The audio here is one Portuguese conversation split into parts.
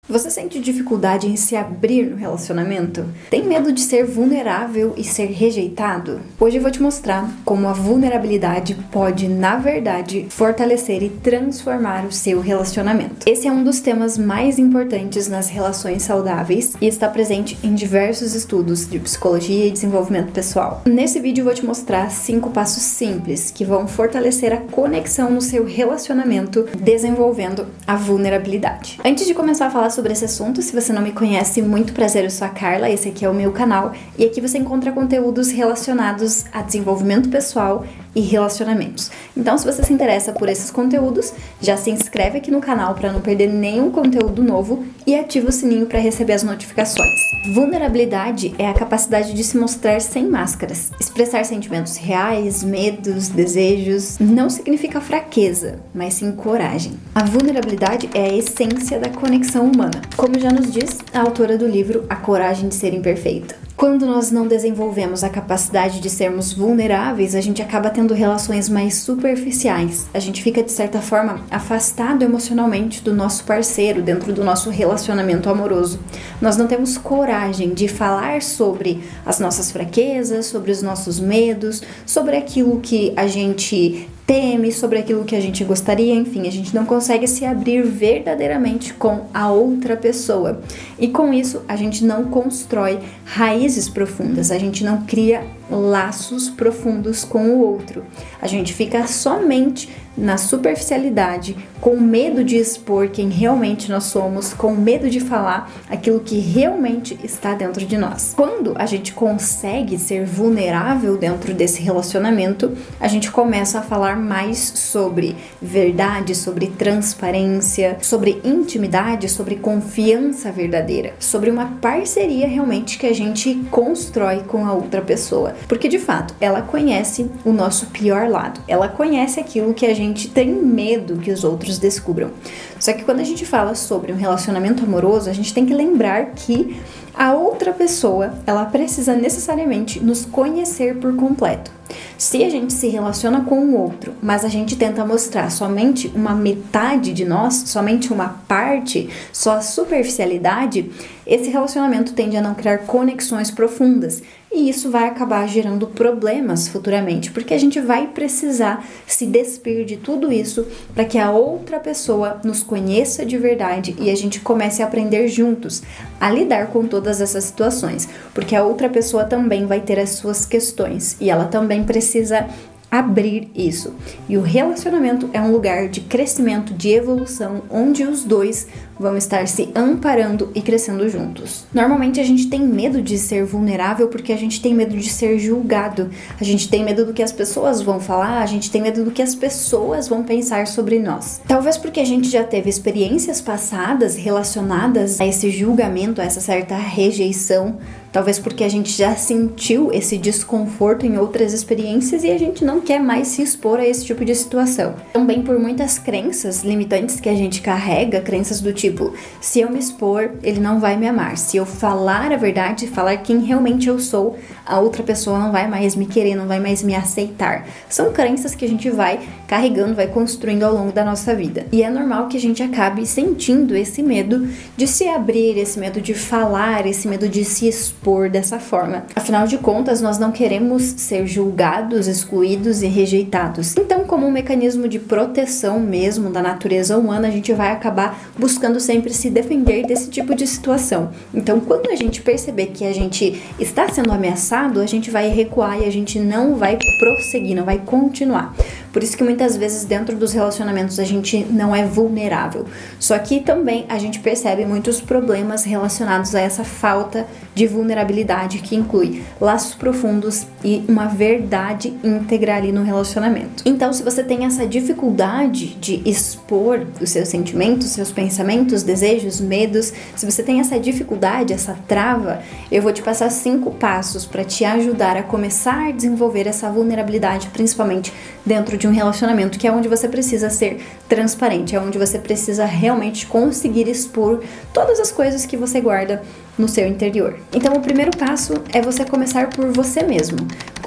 Você sente dificuldade em se abrir no relacionamento? Tem medo de ser vulnerável e ser rejeitado? Hoje eu vou te mostrar como a vulnerabilidade pode, na verdade, fortalecer e transformar o seu relacionamento. Esse é um dos temas mais importantes nas relações saudáveis e está presente em diversos estudos de psicologia e desenvolvimento pessoal. Nesse vídeo eu vou te mostrar 5 passos simples que vão fortalecer a conexão no seu relacionamento, desenvolvendo a vulnerabilidade. Antes de começar a falar sobre esse assunto, se você não me conhece, muito prazer, eu sou a Carla, esse aqui é o meu canal e aqui você encontra conteúdos relacionados a desenvolvimento pessoal e relacionamentos. Então, se você se interessa por esses conteúdos, já se inscreve aqui no canal para não perder nenhum conteúdo novo e ativa o sininho para receber as notificações. Vulnerabilidade é a capacidade de se mostrar sem máscaras, expressar sentimentos reais, medos, desejos. Não significa fraqueza, mas sim coragem. A vulnerabilidade é a essência da conexão humana, como já nos diz a autora do livro A Coragem de Ser Imperfeita. Quando nós não desenvolvemos a capacidade de sermos vulneráveis, a gente acaba tendo relações mais superficiais. A gente fica, de certa forma, afastado emocionalmente do nosso parceiro, dentro do nosso relacionamento amoroso. Nós não temos coragem de falar sobre as nossas fraquezas, sobre os nossos medos, sobre aquilo que a gente teme, sobre aquilo que a gente gostaria, enfim, a gente não consegue se abrir verdadeiramente com a outra pessoa. E com isso, a gente não constrói raízes profundas, a gente não cria laços profundos com o outro. A gente fica somente na superficialidade, com medo de expor quem realmente nós somos, com medo de falar aquilo que realmente está dentro de nós. Quando a gente consegue ser vulnerável dentro desse relacionamento, a gente começa a falar mais sobre verdade, sobre transparência, sobre intimidade, sobre confiança verdadeira, sobre uma parceria realmente que a gente constrói com a outra pessoa. Porque de fato, ela conhece o nosso pior lado, ela conhece aquilo que a gente tem medo que os outros descubram. Só que quando a gente fala sobre um relacionamento amoroso, a gente tem que lembrar que a outra pessoa, ela precisa necessariamente nos conhecer por completo. Se a gente se relaciona com o outro, mas a gente tenta mostrar somente uma metade de nós, somente uma parte, só a superficialidade, esse relacionamento tende a não criar conexões profundas. E isso vai acabar gerando problemas futuramente, porque a gente vai precisar se despir de tudo isso para que a outra pessoa nos conheça de verdade e a gente comece a aprender juntos a lidar com todas essas situações, porque a outra pessoa também vai ter as suas questões e ela também precisa abrir isso. E o relacionamento é um lugar de crescimento, de evolução, onde os dois vão estar se amparando e crescendo juntos. Normalmente a gente tem medo de ser vulnerável porque a gente tem medo de ser julgado, a gente tem medo do que as pessoas vão falar, a gente tem medo do que as pessoas vão pensar sobre nós. Talvez porque a gente já teve experiências passadas relacionadas a esse julgamento, a essa certa rejeição. Talvez porque a gente já sentiu esse desconforto em outras experiências e a gente não quer mais se expor a esse tipo de situação. Também por muitas crenças limitantes que a gente carrega, crenças do tipo, se eu me expor, ele não vai me amar. Se eu falar a verdade, falar quem realmente eu sou, a outra pessoa não vai mais me querer, não vai mais me aceitar. São crenças que a gente vai carregando, vai construindo ao longo da nossa vida. E é normal que a gente acabe sentindo esse medo de se abrir, esse medo de falar, esse medo de se expor dessa forma. Afinal de contas, nós não queremos ser julgados, excluídos e rejeitados. Então, como um mecanismo de proteção mesmo da natureza humana, a gente vai acabar buscando sempre se defender desse tipo de situação. Então, quando a gente perceber que a gente está sendo ameaçado, a gente vai recuar e a gente não vai prosseguir, não vai continuar. Por isso que muitas vezes dentro dos relacionamentos a gente não é vulnerável. Só que também a gente percebe muitos problemas relacionados a essa falta de vulnerabilidade que inclui laços profundos e uma verdade íntegra ali no relacionamento. Então, se você tem essa dificuldade de expor os seus sentimentos, seus pensamentos, desejos, medos, se você tem essa dificuldade, essa trava, eu vou te passar 5 passos para te ajudar a começar a desenvolver essa vulnerabilidade, principalmente dentro de um relacionamento, que é onde você precisa ser transparente, é onde você precisa realmente conseguir expor todas as coisas que você guarda no seu interior. Então, o primeiro passo é você começar por você mesmo.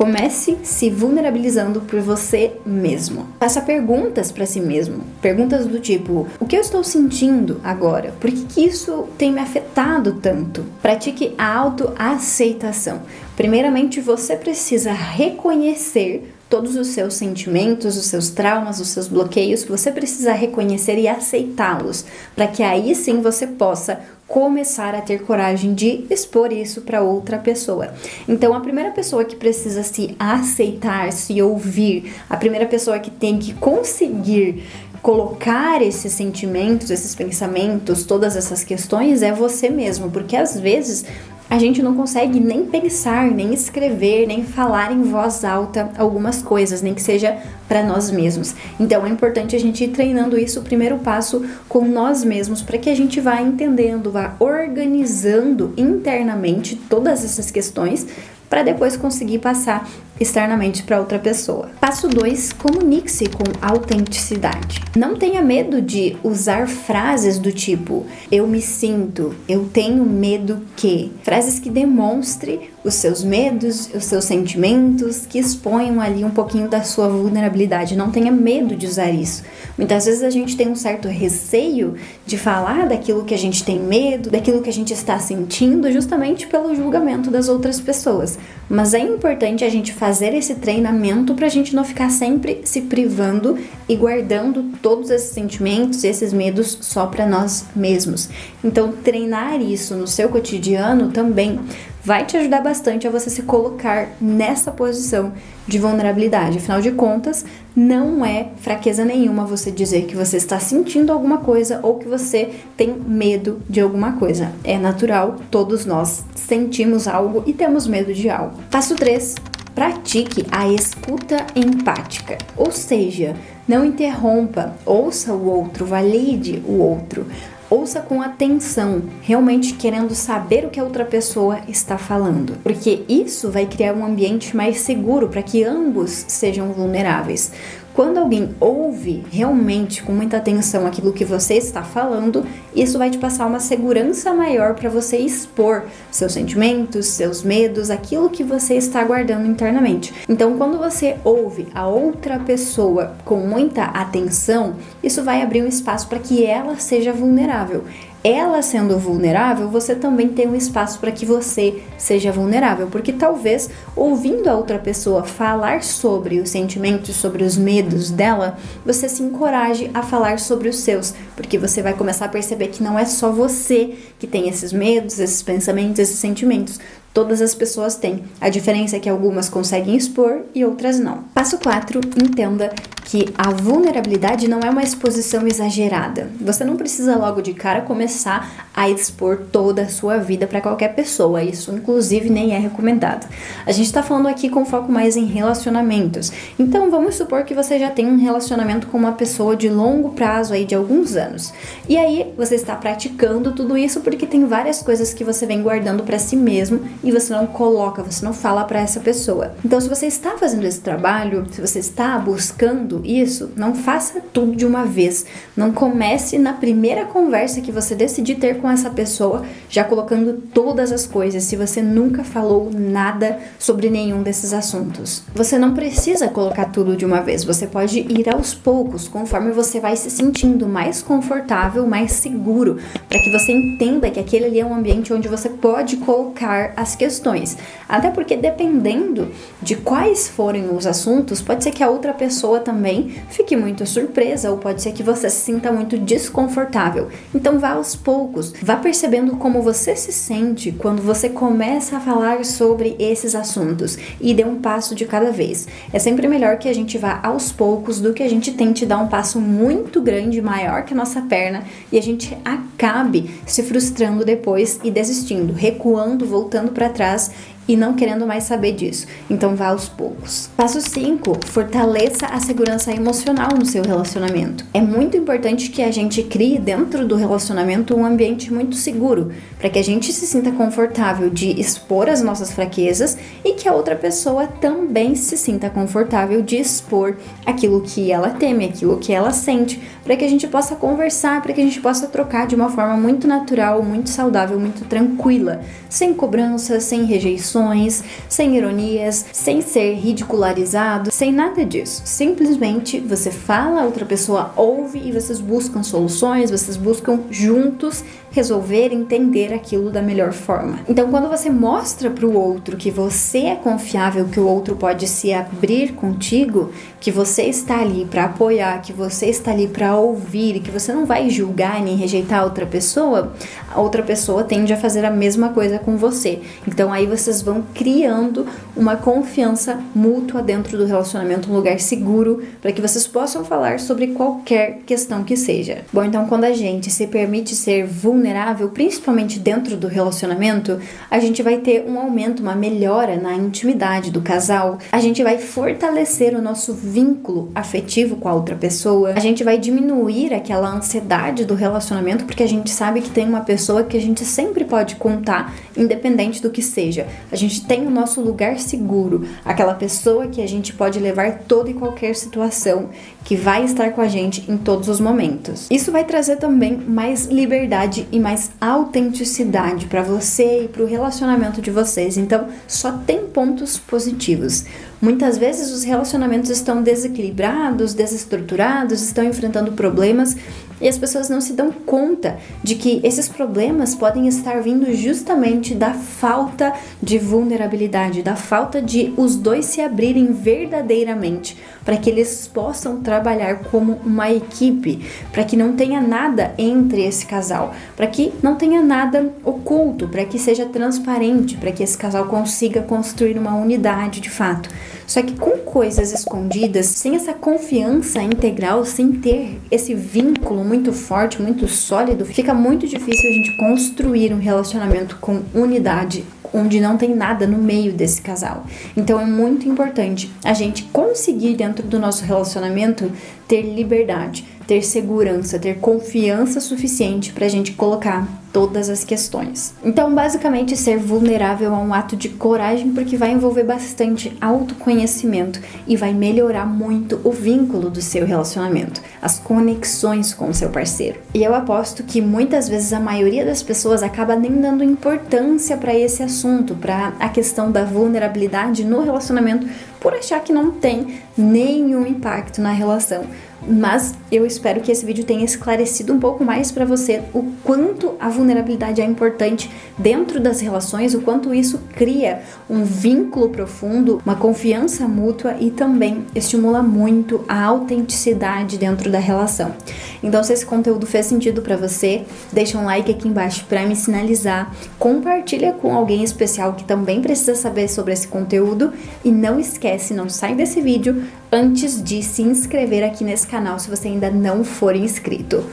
Comece se vulnerabilizando por você mesmo. Faça perguntas para si mesmo. Perguntas do tipo: o que eu estou sentindo agora? Por que isso tem me afetado tanto? Pratique a autoaceitação. Primeiramente, você precisa reconhecer todos os seus sentimentos, os seus traumas, os seus bloqueios. Você precisa reconhecer e aceitá-los, para que aí sim você possa começar a ter coragem de expor isso para outra pessoa. Então, a primeira pessoa que precisa se aceitar, se ouvir, a primeira pessoa que tem que conseguir colocar esses sentimentos, esses pensamentos, todas essas questões é você mesmo, porque às vezes a gente não consegue nem pensar, nem escrever, nem falar em voz alta algumas coisas, nem que seja para nós mesmos. Então é importante a gente ir treinando isso, o primeiro passo com nós mesmos, para que a gente vá entendendo, vá organizando internamente todas essas questões, para depois conseguir passar externamente para outra pessoa. Passo 2, comunique-se com autenticidade. Não tenha medo de usar frases do tipo: eu me sinto, eu tenho medo que. Frases que demonstrem os seus medos, os seus sentimentos, que exponham ali um pouquinho da sua vulnerabilidade. Não tenha medo de usar isso. Muitas vezes a gente tem um certo receio de falar daquilo que a gente tem medo, daquilo que a gente está sentindo, justamente pelo julgamento das outras pessoas. Mas é importante a gente fazer esse treinamento para a gente não ficar sempre se privando e guardando todos esses sentimentos, esses medos só para nós mesmos. Então, treinar isso no seu cotidiano também vai te ajudar bastante a você se colocar nessa posição de vulnerabilidade. Afinal de contas, não é fraqueza nenhuma você dizer que você está sentindo alguma coisa ou que você tem medo de alguma coisa. É natural, todos nós sentimos algo e temos medo de algo. Passo 3. Pratique a escuta empática, ou seja, não interrompa, ouça o outro, valide o outro. Ouça com atenção, realmente querendo saber o que a outra pessoa está falando, porque isso vai criar um ambiente mais seguro para que ambos sejam vulneráveis. Quando alguém ouve realmente com muita atenção aquilo que você está falando, isso vai te passar uma segurança maior para você expor seus sentimentos, seus medos, aquilo que você está guardando internamente. Então, quando você ouve a outra pessoa com muita atenção, isso vai abrir um espaço para que ela seja vulnerável. Ela sendo vulnerável, você também tem um espaço para que você seja vulnerável, porque talvez ouvindo a outra pessoa falar sobre os sentimentos, sobre os medos dela, você se encoraje a falar sobre os seus, porque você vai começar a perceber que não é só você que tem esses medos, esses pensamentos, esses sentimentos. Todas as pessoas têm. A diferença é que algumas conseguem expor e outras não. Passo 4. Entenda que a vulnerabilidade não é uma exposição exagerada. Você não precisa logo de cara começar a expor toda a sua vida para qualquer pessoa. Isso, inclusive, nem é recomendado. A gente está falando aqui com foco mais em relacionamentos. Então, vamos supor que você já tem um relacionamento com uma pessoa de longo prazo aí de alguns anos. E aí, você está praticando tudo isso porque tem várias coisas que você vem guardando para si mesmo e você não coloca, você não fala para essa pessoa. Então, se você está fazendo esse trabalho, se você está buscando isso, não faça tudo de uma vez. Não comece na primeira conversa que você decidir ter com essa pessoa, já colocando todas as coisas, se você nunca falou nada sobre nenhum desses assuntos. Você não precisa colocar tudo de uma vez, você pode ir aos poucos, conforme você vai se sentindo mais confortável, mais seguro, para que você entenda que aquele ali é um ambiente onde você pode colocar as questões. Até porque dependendo de quais forem os assuntos, pode ser que a outra pessoa também fique muito surpresa ou pode ser que você se sinta muito desconfortável. Então vá aos poucos, vá percebendo como você se sente quando você começa a falar sobre esses assuntos e dê um passo de cada vez. É sempre melhor que a gente vá aos poucos do que a gente tente dar um passo muito grande, maior que a nossa perna e a gente acabe se frustrando depois e desistindo, recuando, voltando para trás e não querendo mais saber disso. Então vá aos poucos. Passo 5. Fortaleça a segurança emocional no seu relacionamento. É muito importante que a gente crie dentro do relacionamento um ambiente muito seguro, para que a gente se sinta confortável de expor as nossas fraquezas e que a outra pessoa também se sinta confortável de expor aquilo que ela teme, aquilo que ela sente, para que a gente possa conversar, para que a gente possa trocar de uma forma muito natural, muito saudável, muito tranquila, sem cobrança, sem rejeições, provocações, sem ironias, sem ser ridicularizado, sem nada disso. Simplesmente você fala, a outra pessoa ouve e vocês buscam soluções, vocês buscam juntos resolver, entender aquilo da melhor forma. Então, quando você mostra para o outro que você é confiável, que o outro pode se abrir contigo, que você está ali para apoiar, que você está ali para ouvir, que você não vai julgar nem rejeitar a outra pessoa tende a fazer a mesma coisa com você. Então, aí vocês vão criando uma confiança mútua dentro do relacionamento, um lugar seguro para que vocês possam falar sobre qualquer questão que seja. Bom, então quando a gente se permite ser vulnerável, principalmente dentro do relacionamento, a gente vai ter um aumento, uma melhora na intimidade do casal, a gente vai fortalecer o nosso vínculo afetivo com a outra pessoa, a gente vai diminuir aquela ansiedade do relacionamento, porque a gente sabe que tem uma pessoa que a gente sempre pode contar, independente do que seja. A gente tem o nosso lugar seguro, aquela pessoa que a gente pode levar toda e qualquer situação, que vai estar com a gente em todos os momentos. Isso vai trazer também mais liberdade e mais autenticidade para você e para o relacionamento de vocês. Então, só tem pontos positivos. Muitas vezes os relacionamentos estão desequilibrados, desestruturados, estão enfrentando problemas e as pessoas não se dão conta de que esses problemas podem estar vindo justamente da falta de vulnerabilidade, da falta de os dois se abrirem verdadeiramente, para que eles possam trabalhar como uma equipe, para que não tenha nada entre esse casal, para que não tenha nada oculto, para que seja transparente, para que esse casal consiga construir uma unidade de fato. Só que com coisas escondidas, sem essa confiança integral, sem ter esse vínculo muito forte, muito sólido, fica muito difícil a gente construir um relacionamento com unidade, onde não tem nada no meio desse casal. Então é muito importante a gente conseguir dentro do nosso relacionamento ter liberdade, ter segurança, ter confiança suficiente para a gente colocar todas as questões. Então, basicamente, ser vulnerável é um ato de coragem, porque vai envolver bastante autoconhecimento e vai melhorar muito o vínculo do seu relacionamento, as conexões com o seu parceiro. E eu aposto que muitas vezes a maioria das pessoas acaba nem dando importância para esse assunto, para a questão da vulnerabilidade no relacionamento, por achar que não tem nenhum impacto na relação. Mas eu espero que esse vídeo tenha esclarecido um pouco mais para você o quanto a vulnerabilidade é importante dentro das relações, o quanto isso cria um vínculo profundo, uma confiança mútua e também estimula muito a autenticidade dentro da relação. Então, se esse conteúdo fez sentido para você, deixa um like aqui embaixo para me sinalizar, compartilha com alguém especial que também precisa saber sobre esse conteúdo e não esquece, não sai desse vídeo antes de se inscrever aqui nesse canal se você ainda não for inscrito.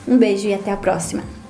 Um beijo e até a próxima!